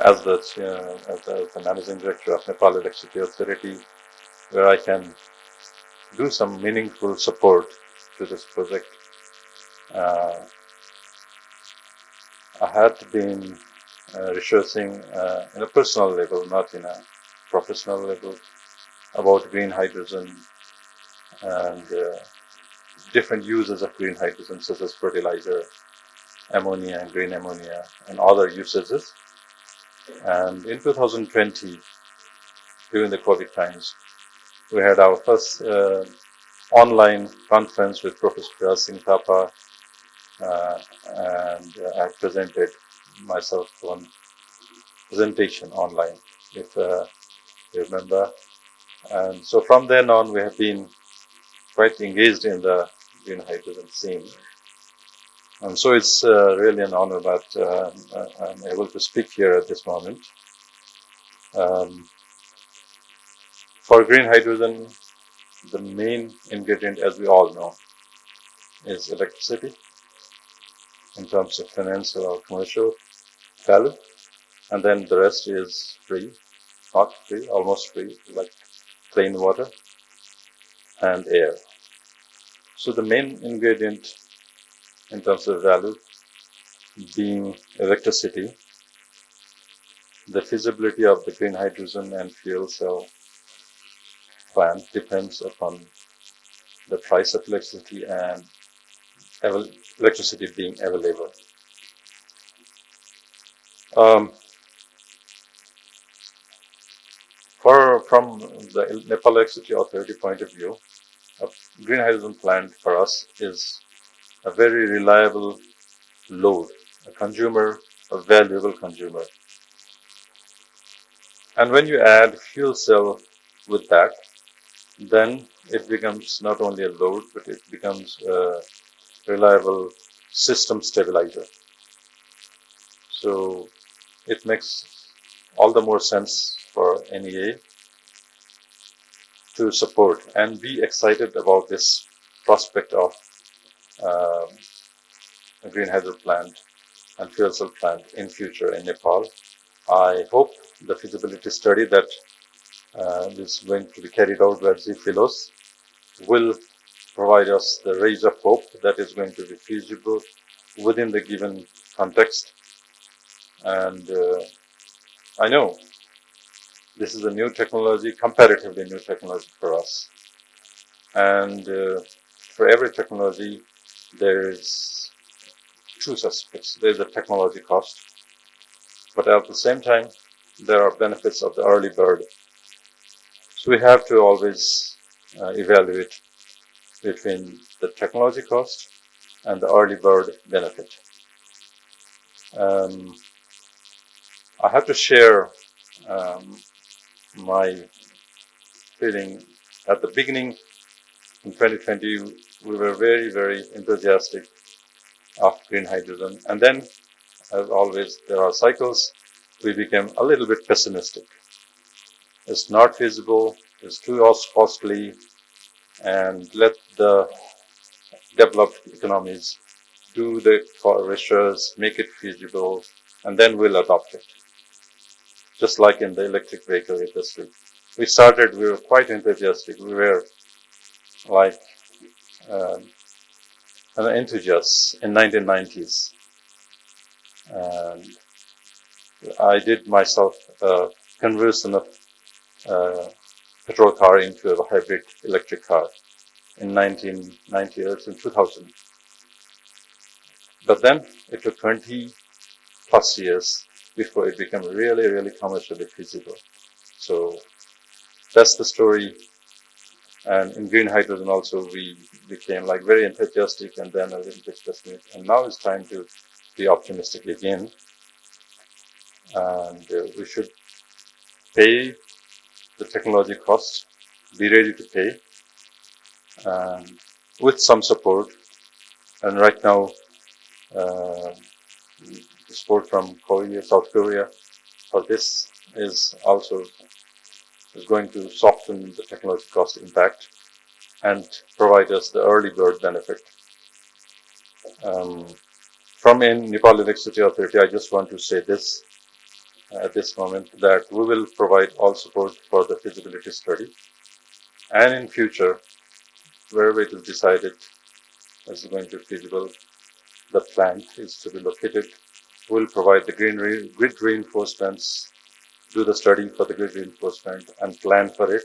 as the managing director of Nepal Electricity Authority, where I can do some meaningful support to this project. I had been researching in a personal level, not in a professional level, about green hydrogen and different uses of green hydrogen, such as fertilizer, ammonia and green ammonia, and other usages. And in 2020, during the COVID times, we had our first online conference with Professor Singh Thapa, and I presented myself one presentation online, if you remember. And so from then on, we have been quite engaged in the green hydrogen scene. And so it's really an honor that I'm able to speak here at this moment. For green hydrogen, the main ingredient, as we all know, is electricity in terms of financial or commercial value. And then the rest is free, not free, almost free, like plain water and air. So the main ingredient in terms of value being electricity, the feasibility of the green hydrogen and fuel cell plant depends upon the price of electricity and electricity being available. From the Nepal Electricity Authority point of view, a green hydrogen plant for us is a very reliable load, a consumer, a valuable consumer. And when you add fuel cell with that, then it becomes not only a load, but it becomes a reliable system stabilizer. So it makes all the more sense for NEA to support and be excited about this prospect of a green hydrogen plant and fuel cell plant in future in Nepal. I hope the feasibility study that is going to be carried out by GFILOS will provide us the rays of hope that is going to be feasible within the given context. And I know this is a new technology, comparatively new technology for us. And for every technology, there is two aspects. There's a technology cost, but at the same time, there are benefits of the early bird. So we have to always evaluate between the technology cost and the early bird benefit. I have to share my feeling. At the beginning, in 2020, we were very, very enthusiastic of green hydrogen. And then, as always, there are cycles, we became a little bit pessimistic. It's not feasible, it's too costly, and let the developed economies do the research, make it feasible, and then we'll adopt it. Just like in the electric vehicle industry. We were quite enthusiastic. We were like an enthusiast in 1990s. And I did myself a conversion of petrol car into a hybrid electric car in 1990 or in 2000. But then it took 20 plus years before it became really, really commercially feasible. So that's the story. And in green hydrogen also, we became like very enthusiastic and then a little bit pessimistic. And now it's time to be optimistic again. And we should pay the technology costs, be ready to pay, with some support. And right now, the support from Korea, South Korea, for this is going to soften the technology cost impact and provide us the early bird benefit. From in Nepal Electricity Authority, I just want to say this. at this moment that we will provide all support for the feasibility study. And in future, wherever it is decided as going to be feasible, the plant is to be located, we'll provide the grid reinforcements, do the study for the grid reinforcement and plan for it.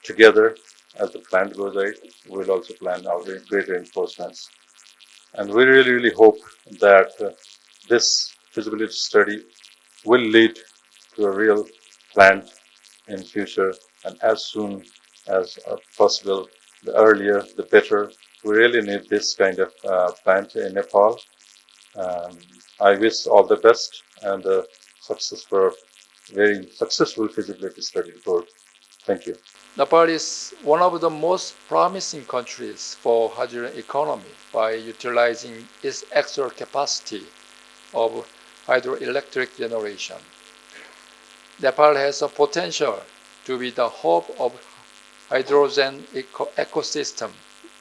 Together, as the plant goes ahead, we'll also plan our grid reinforcements. And we really, really hope that this feasibility study will lead to a real plant in future, and as soon as possible, the earlier the better. We really need this kind of plant in Nepal. Um, I wish all the best and success for very successful feasibility study report. Thank you. Nepal is one of the most promising countries for hydrogen economy by utilizing its extra capacity of hydroelectric generation. Nepal has a potential to be the hub of hydrogen ecosystem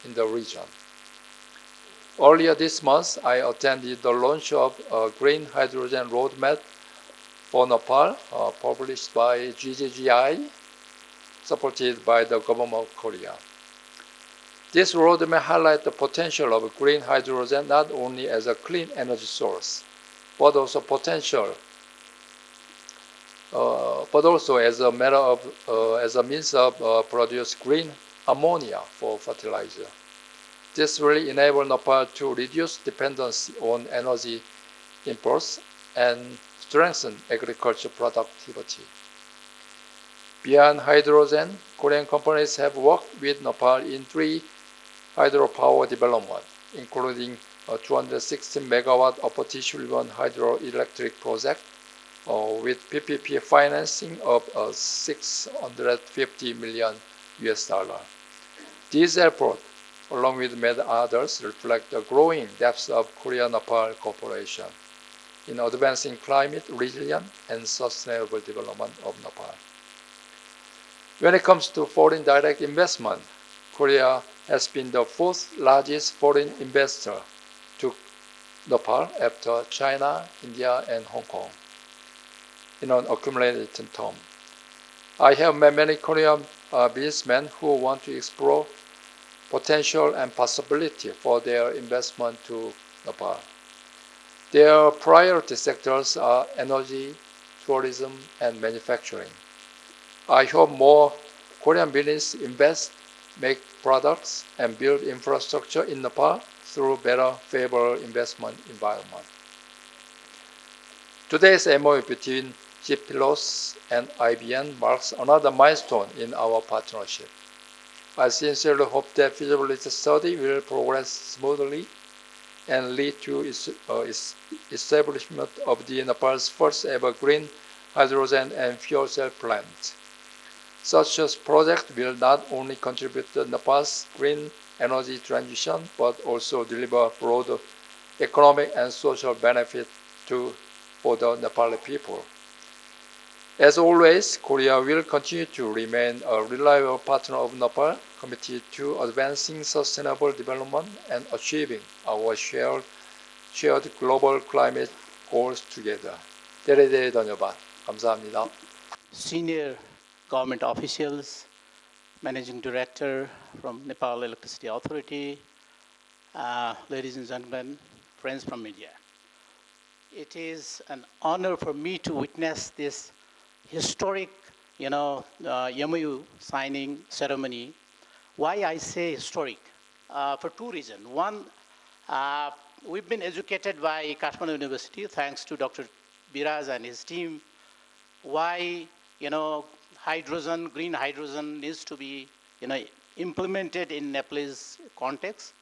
in the region. Earlier this month, I attended the launch of a green hydrogen roadmap for Nepal, published by GGGI, supported by the government of Korea. This roadmap highlights the potential of green hydrogen not only as a clean energy source, but also as a means of produce green ammonia for fertilizer. This will enable Nepal to reduce dependency on energy imports and strengthen agriculture productivity. Beyond hydrogen, Korean companies have worked with Nepal in 3 hydropower development, including a 260 megawatt Opportunity-1 hydroelectric project with PPP financing of $650 million. These efforts, along with many others, reflect the growing depth of Korea-Nepal cooperation in advancing climate resilient and sustainable development of Nepal. When it comes to foreign direct investment, Korea has been the 4th largest foreign investor to Nepal after China, India, and Hong Kong in an accumulated term. I have met many Korean businessmen who want to explore potential and possibility for their investment to Nepal. Their priority sectors are energy, tourism, and manufacturing. I hope more Korean business invest, make products, and build infrastructure in Nepal through better favorable investment environment. Today's MOU between GPLOS and IBN marks another milestone in our partnership. I sincerely hope that feasibility study will progress smoothly and lead to its establishment of the Nepal's first ever green hydrogen and fuel cell plant. Such a project will not only contribute to Nepal's green energy transition, but also deliver broad economic and social benefit for the Nepali people. As always, Korea will continue to remain a reliable partner of Nepal, committed to advancing sustainable development and achieving our shared global climate goals together. 대대대 धन्यवाद. 감사합니다. Senior government officials, Managing Director from Nepal Electricity Authority, ladies and gentlemen, friends from media. It is an honor for me to witness this historic, MOU signing ceremony. Why I say historic? For 2 reasons. One, we've been educated by Kathmandu University, thanks to Dr. Biraj and his team, why, green hydrogen needs to be, implemented in Nepalese context.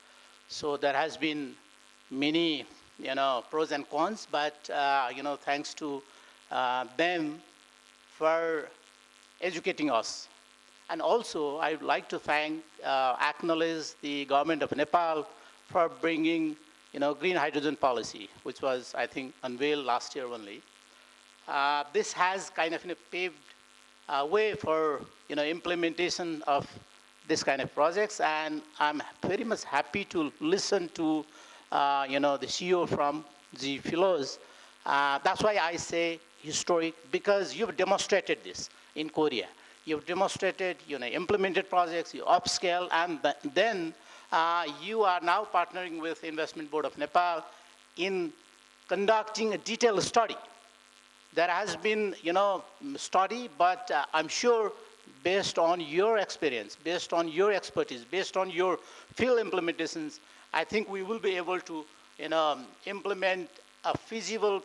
So there has been many, pros and cons, but, thanks to them for educating us. And also, I would like to acknowledge the government of Nepal for bringing, green hydrogen policy, which was, I think, unveiled last year only. This has kind of paved a way for, implementation of this kind of projects, and I'm very much happy to listen to, the CEO from GPLOS. That's why I say historic because you've demonstrated this in Korea. You've demonstrated, implemented projects, you upscale, and then you are now partnering with Investment Board of Nepal in conducting a detailed study. There has been, study, but I'm sure based on your experience, based on your expertise, based on your field implementations, I think we will be able to, implement a few feasible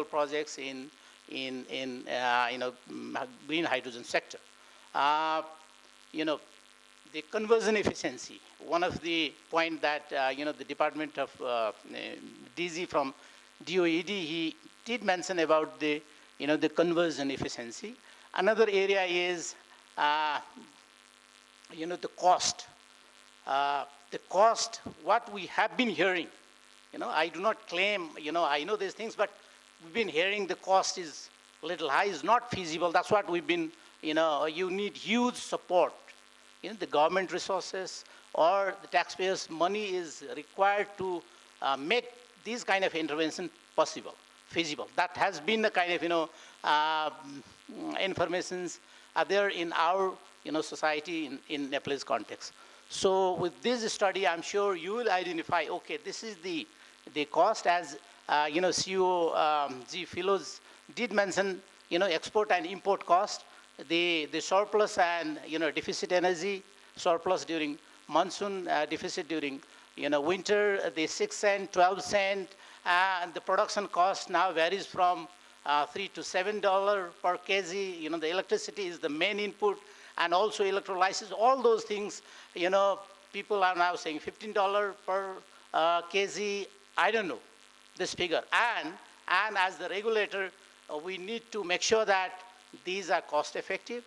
projects in green hydrogen sector. The conversion efficiency, one of the point that, the Department of DG from DOED, he did mention about the, the conversion efficiency. Another area is, the cost. The cost, what we have been hearing, I do not claim, I know these things, but we've been hearing the cost is a little high, is not feasible. That's what we've been, you need huge support. The government resources or the taxpayers' money is required to make these kind of intervention possible, feasible. That has been the kind of, informations are there in our, society in Nepalese context. So with this study, I'm sure you will identify, okay, this is the cost, as, CEO G. Philos did mention, export and import cost, the surplus and, deficit energy, surplus during monsoon, deficit during, winter, the 6 cent, 12 cent, and the production cost now varies from $3 to $7 per kg. The electricity is the main input, and also electrolysis, all those things, people are now saying $15 per kg. I don't know this figure. And as the regulator, we need to make sure that these are cost effective.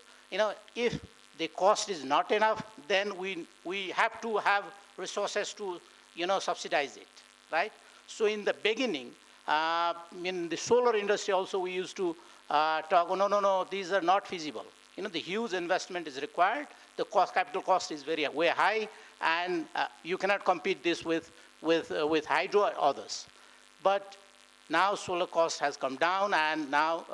If the cost is not enough, then we have to have resources to, subsidize it, right? So in the beginning, in the solar industry also, we used to talk, oh, no, these are not feasible. The huge investment is required. The capital cost is way high, and you cannot compete this with hydro or others. But now solar cost has come down, and now,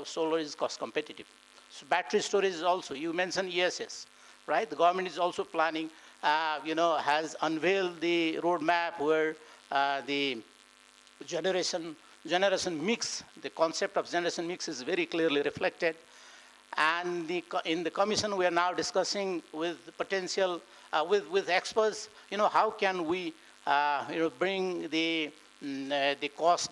solar is cost competitive. So battery storage is also, you mentioned ESS, right? The government is also planning, has unveiled the roadmap where the generation mix, the concept of generation mix is very clearly reflected. And in the commission, we are now discussing with potential, with experts, how can we, bring the cost,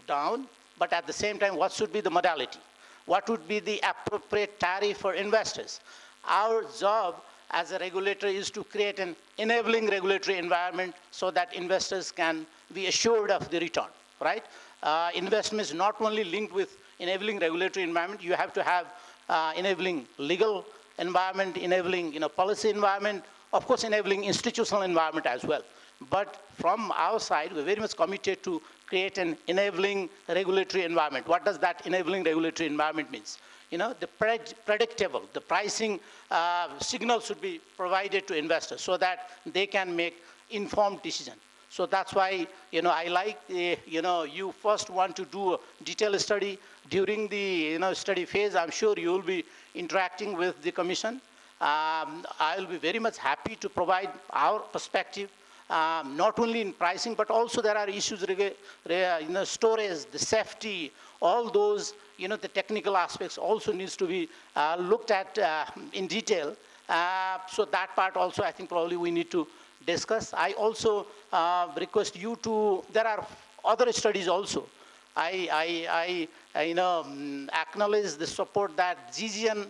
down, but at the same time, what should be the modality? What would be the appropriate tariff for investors? Our job as a regulator is to create an enabling regulatory environment so that investors can be assured of the return, right? Investment is not only linked with enabling regulatory environment, you have to have enabling legal environment, enabling, policy environment, of course, enabling institutional environment as well. But from our side, we're very much committed to create an enabling regulatory environment. What does that enabling regulatory environment means? The predictable, the pricing signal should be provided to investors so that they can make informed decision. So that's why, I like, you first want to do a detailed study. During the, study phase, I'm sure you will be interacting with the commission. I'll be very much happy to provide our perspective, not only in pricing, but also there are issues, storage, the safety, all those, the technical aspects also needs to be looked at in detail. So that part also, I think probably we need to discuss. I also request you to, there are other studies also. I acknowledge the support that GGN,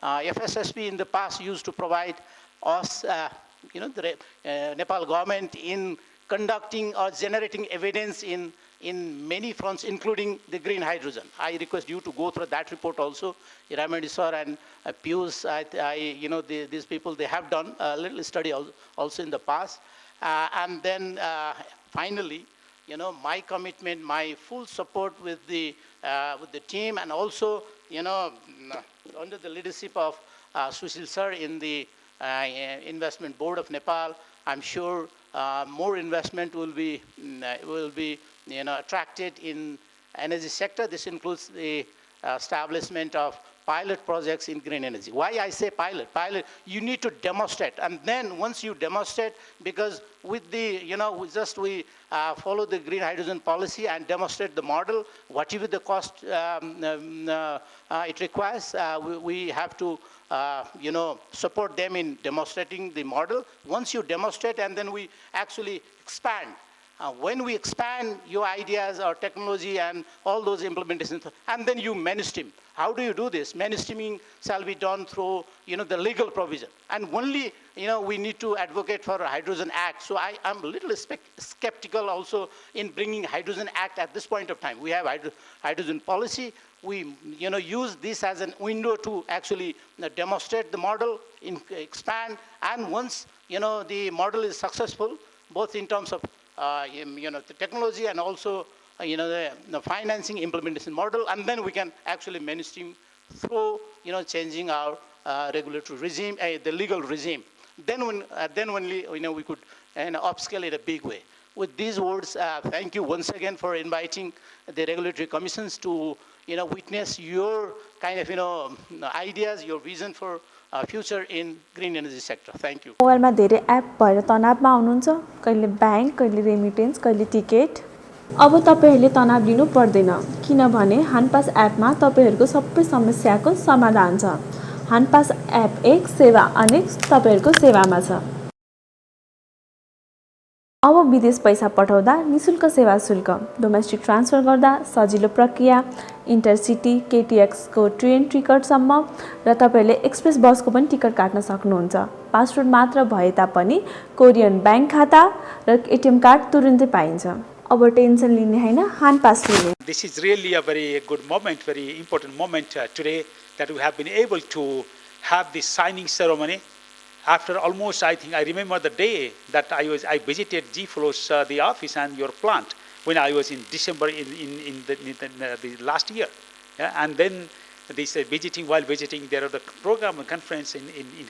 FSSP in the past used to provide us, the Nepal government in conducting or generating evidence in many fronts, including the green hydrogen. I request you to go through that report also. Ramadi sir and Pius, these people, they have done a little study also in the past. And then finally, my commitment, my full support with the team, and also, under the leadership of Sushil sir in the Investment Board of Nepal, I'm sure more investment will be attracted in energy sector. This includes the establishment of pilot projects in green energy. Why I say pilot? Pilot, you need to demonstrate. And then once you demonstrate, because with the, we follow the green hydrogen policy and demonstrate the model, whatever the cost it requires, we have to, support them in demonstrating the model. Once you demonstrate, and then we actually expand. When we expand your ideas or technology and all those implementations, and then you mainstream. How do you do this? Mainstreaming shall be done through, the legal provision. And only, we need to advocate for a Hydrogen Act. So I'm a little skeptical also in bringing Hydrogen Act at this point of time. We have hydrogen policy. We, use this as a window to actually demonstrate the model, expand, and once, the model is successful, both in terms of the technology and also the financing implementation model, and then we can actually mainstream through changing our regulatory regime, the legal regime. Then only we could upscale it a big way. With these words, thank you once again for inviting the regulatory commissions to witness your kind of ideas, your vision for future in green energy sector. Thank you. मोबाइलमा धेरै app भएर तनावमा आउनुहुन्छ, कहिले bank, कहिले remittance, कहिले ticket. अब तपाईहरुले तनाव लिनु पर्दैन, किनभने हानपास एपमा तपाईहरुको सबै समस्याको समाधान छ। हानपास एप एक, सेवा अनेक तपाईहरुको सेवामा छ। अब विदेश पैसा पठाउँदा निशुल्क सेवा शुल्क, डोमेस्टिक ट्रान्सफर गर्दा सजिलो प्रक्रिया, इन्टरसिटी, केटीएक्स को ट्रेन टिकटसम्म र तपाईले एक्सप्रेस बसको पनि टिकट काट्न सक्नुहुन्छ। पासपोर्ट मात्र भए तापनि कोरियन ब्याङ्क खाता र एटीएम कार्ड तुरुन्तै पाइन्छ। अब टेन्सन लिने हैन, हानपास लिने। This is really a very good moment, very important moment today that we have been able to have this signing ceremony. After almost, I think I remember the day that I visited G-Flo's the office and your plant when I was in December in the last year. Yeah? And then this while visiting there are the program and conference in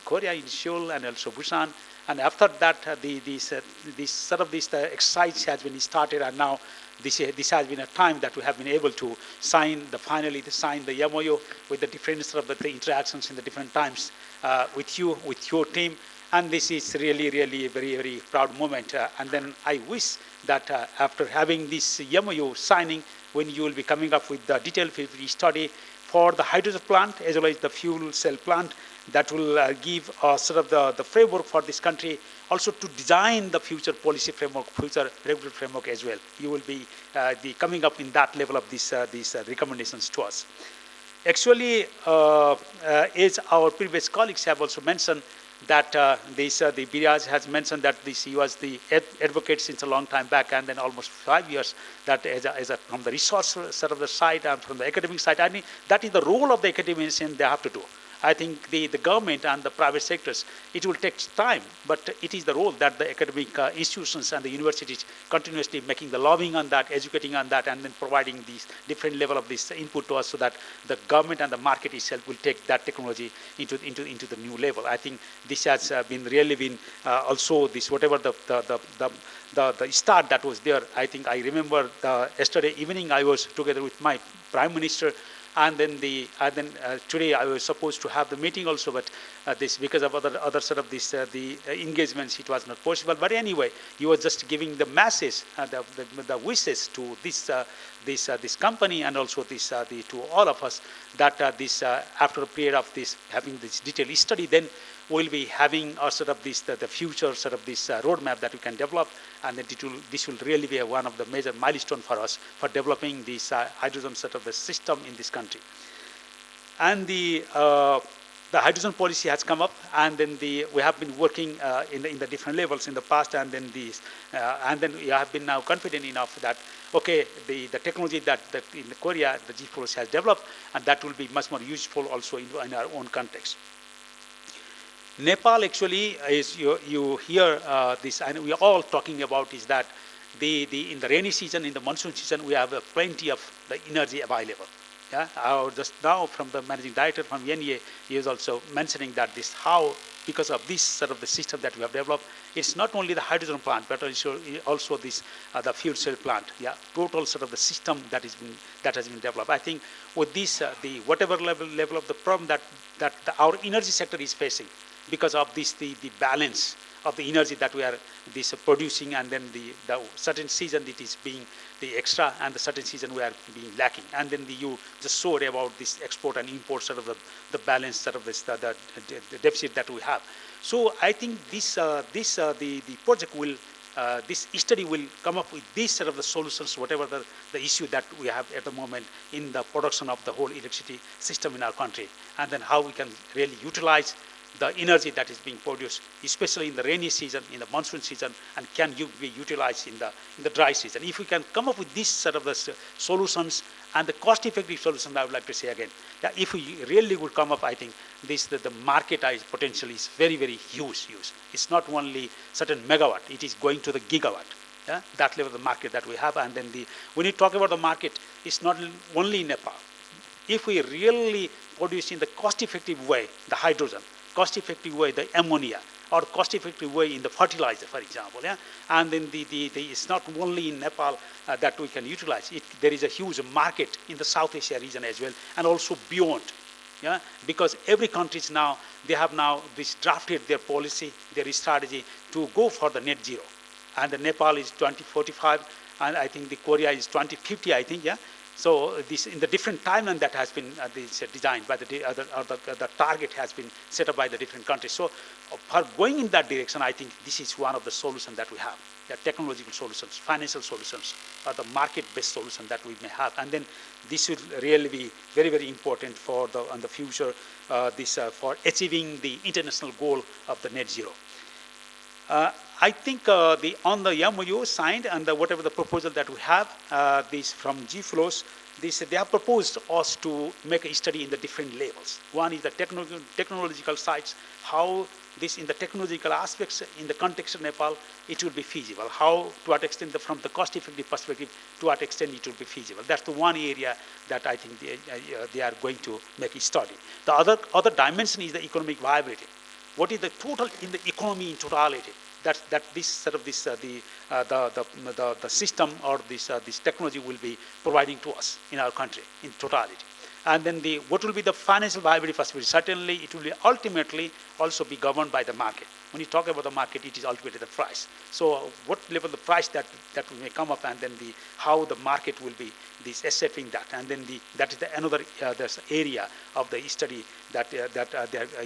Korea, in Seoul and also Busan. And after that, this exercise has been started, and now this has been a time that we have been able to finally sign the MOU with the different sort of the interactions in the different times with you, with your team. And this is really, really a very, very proud moment. And then I wish that after having this MOU signing, when you will be coming up with the detailed feasibility study for the hydrogen plant as well as the fuel cell plant, that will give sort of the framework for this country, also to design the future policy framework, future regulatory framework as well. You will be coming up in that level of these recommendations to us. Actually, as our previous colleagues have also mentioned, that the Biraj has mentioned that he was the advocate since a long time back, and then almost 5 years, that from the resource sort of the side and from the academic side, I mean, that is the role of the academician they have to do. I think the government and the private sectors, it will take time, but it is the role that the academic institutions and the universities continuously making the lobbying on that, educating on that, and then providing these different level of this input to us, so that the government and the market itself will take that technology into the new level. I think this has really been also this whatever the start that was there. I think I remember yesterday evening I was together with my Prime Minister. And then today I was supposed to have the meeting also, but this because of other sort of this the engagements, it was not possible. But anyway, you were just giving the message, the wishes to this company, and also to all of us, that after a period of this having this detailed study, then we'll be having sort of this the future sort of this roadmap that we can develop, and then this will really be one of the major milestone for us for developing this hydrogen sort of the system in this country. And the hydrogen policy has come up, and then we have been working in the different levels in the past, and then we have been now confident enough that okay, the technology that in Korea the G-Flow has developed, and that will be much more useful also in our own context. Nepal actually is you hear this, and we are all talking about is that in the rainy season, in the monsoon season, we have plenty of the energy available. Yeah, just now from the managing director from NEA, he is also mentioning that how because of this sort of the system that we have developed. It's not only the hydrogen plant, but also this the fuel cell plant. Yeah, total sort of the system that has been developed. I think with this, the whatever level of the problem that our energy sector is facing, because of this the balance of the energy that we are producing, and then the certain season it is being the extra, and the certain season we are being lacking, and then you just showed about this export and import sort of the balance sort of this the deficit that we have. So I think the project will this study will come up with these sort of the solutions, whatever the issue that we have at the moment in the production of the whole electricity system in our country, and then how we can really utilize the energy that is being produced, especially in the rainy season, in the monsoon season, and can be utilized in the dry season. If we can come up with this sort of the solutions and the cost-effective solutions, I would like to say again, that if we really would come up, I think the market potential is very, very huge. It's not only certain megawatt; it is going to the gigawatt. Yeah? That level of the market that we have, and then when you talk about the market, it's not only in Nepal. If we really produce in the cost-effective way the hydrogen, cost-effective way the ammonia, or cost-effective way in the fertilizer, for example, yeah, and then it's not only in Nepal that we can utilize it. There is a huge market in the South Asia region as well, and also beyond, yeah, because every country now they have now this drafted their policy, their strategy to go for the net zero, and the Nepal is 2045, and I think the Korea is 2050, I think, yeah. So this in the different timeline that has been designed by the target has been set up by the different countries. So for going in that direction, I think this is one of the solutions that we have. The technological solutions, financial solutions, or the market-based solution that we may have, and then this will really be very, very important for the future. For achieving the international goal of the net zero. I think on the MOU signed and whatever the proposal that we have, this from GFLOS, they have proposed us to make a study in the different levels. One is the technological sides, how this in the technological aspects in the context of Nepal, it will be feasible. How, to what extent, from the cost-effective perspective, to what extent it will be feasible. That's the one area that I think they are going to make a study. The other dimension is the economic viability. What is the total in the economy in totality? That this sort of this the system or this technology will be providing to us in our country in totality. And then what will be the financial viability perspective? Certainly, it will be ultimately also be governed by the market. When you talk about the market, it is ultimately the price. So, what level the price that we may come up, and then how the market will be accepting that, and then that is another area of the study that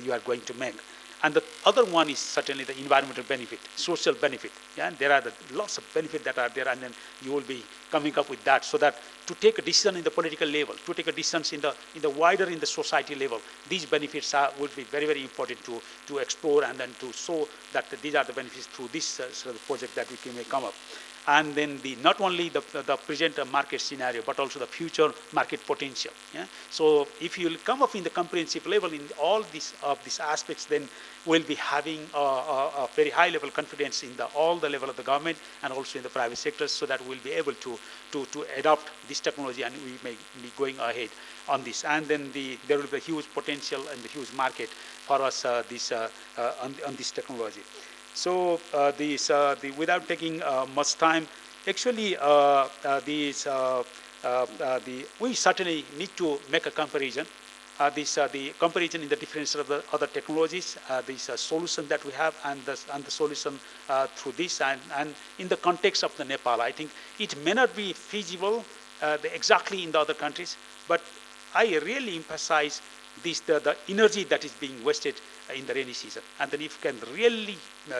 you are going to make. And the other one is certainly the environmental benefit, social benefit. Yeah? There are lots of benefits that are there, and then you will be coming up with that, so that to take a decision in the political level, to take a decision in the wider in the society level, these benefits would be very, very important to explore, and then to show that these are the benefits through this sort of project that we may come up. And then not only the present market scenario, but also the future market potential. Yeah? So if you will come up in the comprehensive level in all these aspects, then we'll be having a very high level confidence in all the level of the government and also in the private sectors, so that we'll be able to adopt this technology, and we may be going ahead on this. And then there will be a huge potential and the huge market for us on this technology. So without taking much time, actually we certainly need to make a comparison. The comparison in the difference of the other technologies, this solution that we have, and the solution through this, and in the context of the Nepal, I think it may not be feasible exactly in the other countries, but I really emphasize the energy that is being wasted in the rainy season, and then if you can really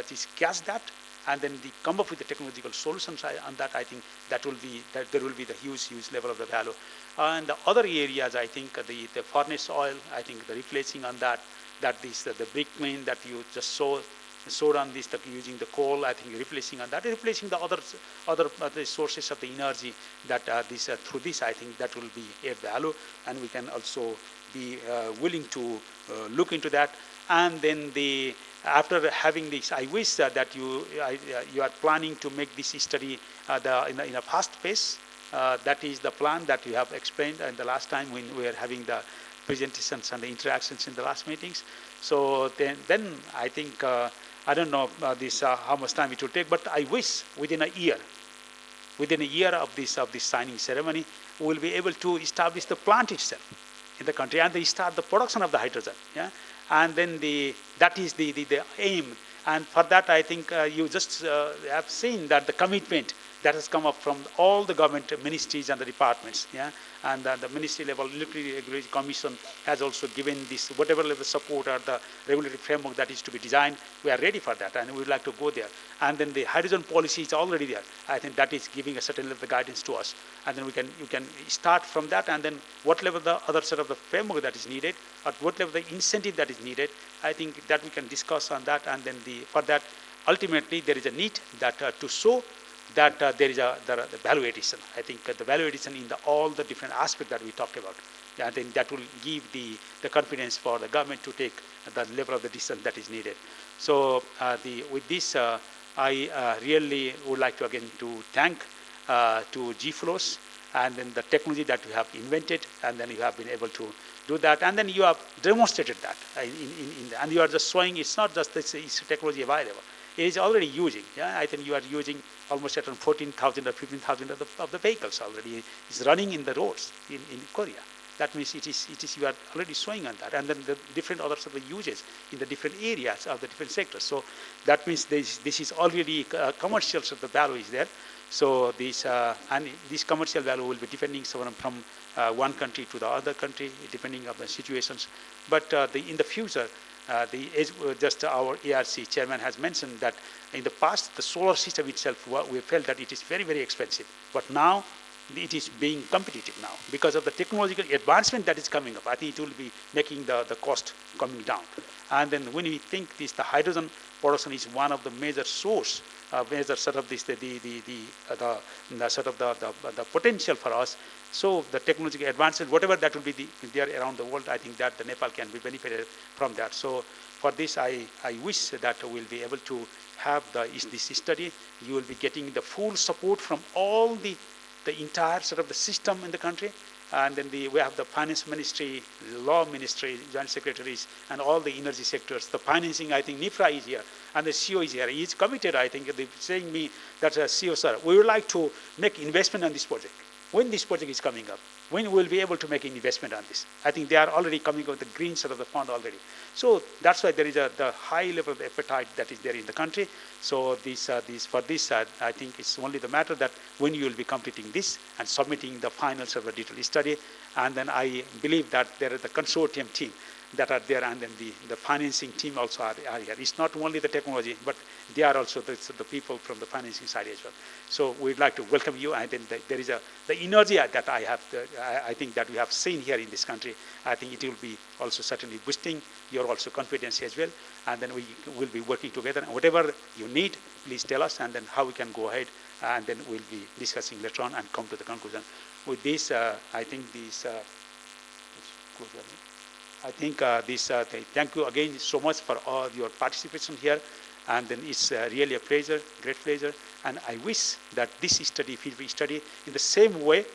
just catch that, and then come up with the technological solutions on that, I think that there will be the huge level of the value. And the other areas, I think the furnace oil, I think the replacing on that the bitumen that you just showed on this, that using the coal, I think replacing on that, replacing the other sources of the energy that through this, I think that will be add value, and we can also be willing to look into that. And then after having this, I wish that you are planning to make this study in a fast pace. That is the plan that you have explained, and the last time when we were having the presentations and the interactions in the last meetings. So then I think, I don't know how much time it will take, but I wish within a year of this signing ceremony, we will be able to establish the plant itself in the country and they start the production of the hydrogen. Yeah? And then that is the aim. And for that, I think you just have seen that the commitment that has come up from all the government ministries and the departments. Yeah? And the ministry level Electricity Regulatory Commission has also given this, whatever level support or the regulatory framework that is to be designed, we are ready for that and we would like to go there. And then the hydrogen policy is already there. I think that is giving a certain level of guidance to us. And then you can start from that, and then what level the other set of the framework that is needed, or what level the incentive that is needed, I think that we can discuss on that. And then for that, ultimately there is a need that to show that there is the value addition. I think the value addition in all the different aspects that we talked about. Yeah, then that will give the confidence for the government to take the level of the decision that is needed. So with this, I really would like to again to thank to GFlows and then the technology that you have invented, and then you have been able to do that, and then you have demonstrated that and you are just showing it's not just this technology available. It is already using. Yeah, I think you are using almost around 14,000 or 15,000 of the vehicles already is running in the roads in Korea. That means it is you are already showing on that, and then the different others of the uses in the different areas of the different sectors. So that means this is already commercial, so the value is there. So and this commercial value will be depending from one country to the other country, depending on the situations. But in the future, just our ARC chairman has mentioned that in the past, the solar system itself, we felt that it is very, very expensive. But now, it is being competitive now because of the technological advancement that is coming up. I think it will be making the cost coming down. And then when we think the hydrogen production is one of the major source, major sort of the sort of the potential for us. So the technological advancement, whatever that will be there around the world, I think that the Nepal can be benefited from that. So for this, I wish that we'll be able to have this study. You will be getting the full support from all the entire sort of the system in the country. And then we have the finance ministry, the law ministry, joint secretaries, and all the energy sectors. The financing, I think NIFRA is here, and the CEO is here. He is committed, I think. They're saying me that, CEO, sir, we would like to make investment on this project. When this project is coming up, when we'll be able to make an investment on this? I think they are already coming up with the green side of the fund already. So that's why there is the high level of appetite that is there in the country. So for this, I think it's only the matter that when you will be completing this and submitting the final sort of detailed study, and then I believe that there is the consortium team that are there, and then the financing team also are here. It's not only the technology, but they are also the people from the financing side as well. So we'd like to welcome you, and then there is the energy that I have, I think that we have seen here in this country. I think it will be also certainly boosting your also confidence as well, and then we will be working together. And whatever you need, please tell us, and then how we can go ahead, and then we'll be discussing later on and come to the conclusion. With this, I think this. I think thank you again so much for all your participation here, and then it's really a pleasure, great pleasure, and I wish that this study, feasibility study, in the same way,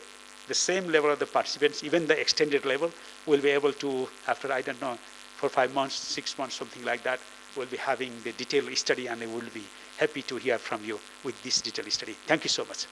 the same level of the participants, even the extended level, will be able to, after, I don't know, 4 or 5 months, 6 months, something like that, we'll be having the detailed study, and I will be happy to hear from you with this detailed study. Thank you so much.